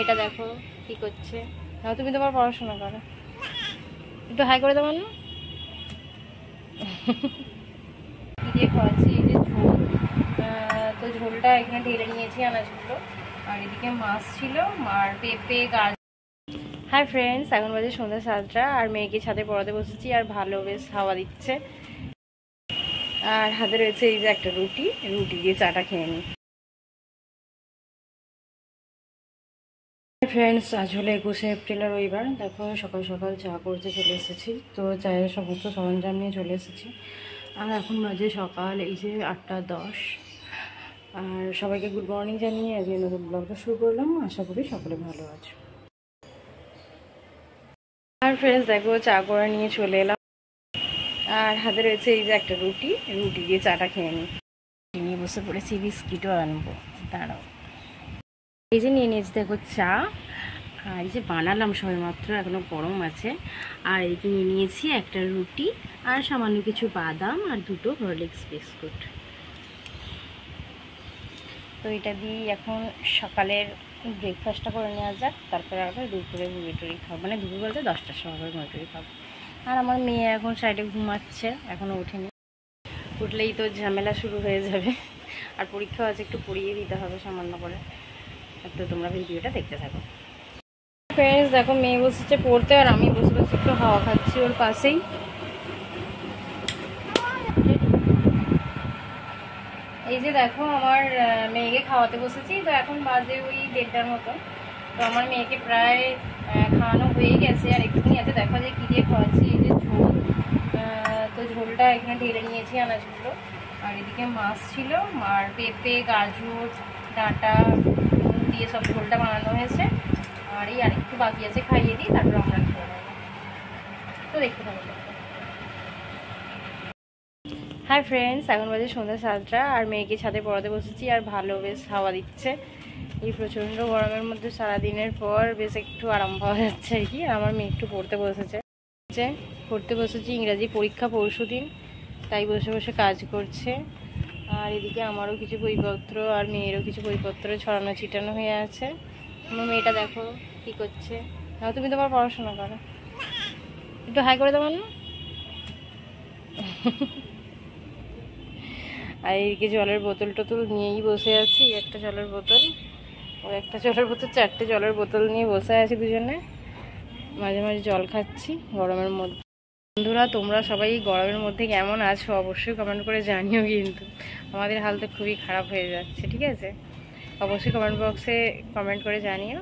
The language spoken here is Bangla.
মেয়েটা দেখো কি করছে। তুমি তোমার পড়াশোনা করো, একটু হাই করে দেবো না। কি দিয়ে খাওয়াচ্ছি, এই যে ঝোল, তো ঝোলটা এখানে ঢেলে নিয়েছি আনাজগুলো, আর এদিকে মাছ ছিল আর পেঁপে গাজর। হাই ফ্রেন্ডস, এখন বাজে সন্ধ্যা 7টা আর মেয়েকে ছাদে পড়াতে বসেছি আর ভালো বেশ হাওয়া দিচ্ছে। আর হাতে রয়েছে এই যে একটা রুটি দিয়ে চাটা খেয়ে নিই। ফ্রেন্ডস, আজ হলো 21শে এপ্রিল আর রবিবার। দেখো সকাল সকাল চা করতে চলে এসেছি, তো চায়ের সমস্ত সরঞ্জাম নিয়ে চলে এসেছি। আর এখন বাজে সকাল এই যে 8টা 10। আর সবাইকে গুড মর্নিং জানিয়ে আজকে নতুন ব্লগটা শুরু করলাম। আশা করি সকলে ভালো আছো। আর ফ্রেন্ডস দেখো চা করে নিয়ে চলে এলাম, আর হাতে রয়েছে এই যে একটা রুটি দিয়ে চাটা খেয়ে নিই। নিয়ে বসে পড়েছি, বিস্কিটও আনবো, দাঁড়াও। এই যে নিয়ে নিয়েছি দেখো চা, আর এই যে বানালাম সবে মাত্র, এখনো গরম আছে। আর এই যে নিয়ে নিয়েছি একটা রুটি আর সামান্য কিছু বাদাম আর 2টো হরলিক্স বিস্কুট। তো এটা দিয়ে এখন সকালের ব্রেকফাস্টটা করে নেওয়া যাক, তারপরে আবার দুপুরে মুড়ি খাবো, মানে দুপুর বলতে 10টার সময় করে মুড়ি খাবো। আর আমার মেয়ে এখন সাইডে ঘুমাচ্ছে, এখনও ওঠেনি। উঠলেই তো ঝামেলা শুরু হয়ে যাবে। আর পরীক্ষাও আছে, একটু পড়িয়ে দিতে হবে সামান্য করে। তো তোমরা ভিডিওটা দেখতে থাকো। ফ্রেন্ডস দেখো মেয়ে বসেছে পড়তে, আর আমি বসে বসে একটু হাওয়া খাচ্ছি ওর পাশেই। এই যে দেখো আমার মেয়েকে খাওয়াতে বসেছি, তো এখন বাজে ওই 1:30টার মতো। তো আমার মেয়েকে প্রায় খাওয়ানো হয়ে গেছে, আর একটুখানি আছে। দেখো যে কী দিয়ে খাওয়াচ্ছি, এই যে ঝোল, তো ঝোলটা এখানে ঢেলে নিয়েছি আনাজগুলো, আর এদিকে মাছ ছিল আর পেঁপে গাজর ডাঁটা দিয়ে সব ঝোলটা বানানো হয়েছে। আর এই আরেকটু বাকি আছে, খাইয়ে দিই তারপর আমরা খেয়ে নেবো। তো দেখতে থাকবো। হাই ফ্রেন্ডস, এখন বাজে সন্ধ্যা 7টা আর মেয়েকে ছাদে পড়াতে বসেছি আর ভালো বেশ হাওয়া দিচ্ছে। এই প্রচণ্ড গরমের মধ্যে সারাদিনের পর বেশ একটু আরাম পাওয়া যাচ্ছে আর কি। আমার মেয়ে একটু পড়তে বসেছি, ইংরাজি পরীক্ষা পরশুদিন, তাই বসে বসে কাজ করছে। আর এদিকে আমারও কিছু বইপত্র আর মেয়েরও কিছু বইপত্র ছড়ানো ছিটানো হয়ে আছে। আমার মেয়েটা দেখো কি করছে। তুমি তোমার পড়াশোনা করো, একটু হাই করে দেবো না। আর এইদিকে জলের বোতল টোতল নিয়েই বসে আছি, একটা জলের বোতল ও একটা জলের বোতল, 4টে জলের বোতল নিয়ে বসে আছি দুজনে। মাঝে মাঝে জল খাচ্ছি গরমের মধ্যে। বন্ধুরা তোমরা সবাই গরমের মধ্যে কেমন আছো অবশ্যই কমেন্ট করে জানিও, কিন্তু আমাদের হাল তো খুবই খারাপ হয়ে যাচ্ছে। ঠিক আছে, অবশ্যই কমেন্ট বক্সে কমেন্ট করে জানিও।